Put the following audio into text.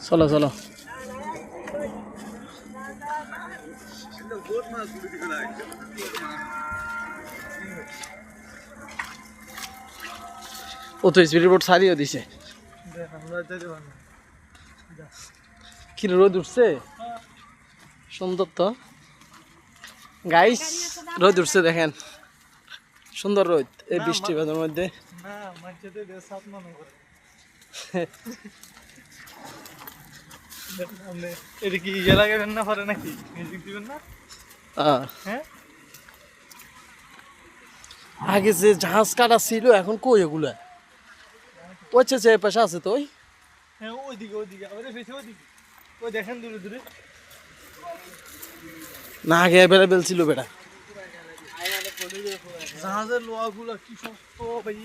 চলো চলো ও তো স্পিড বোট ছাড়িয়ে দিছে কি রোদ উঠছে সুন্দর তো গাইস রোদ উঠছে দেখেন সুন্দর রোদ এই বৃষ্টি বাদলের মধ্যে এটা কি ইয়ে লাগাবেন না পারে নাকি মিউজিক দিবেন না হ্যাঁ আগে যে জাহাজ কাটা ছিল এখন কই এগুলা ওইছে যে পাশে আছে তো হ্যাঁ ওইদিকে আমাদের পেছে ওইদিকে ওই দেখেন দূরে দূরে না আগে অ্যাভেলেবেল ছিল বেটা জাহাজের লোহাগুলো কি শক্ত ভাই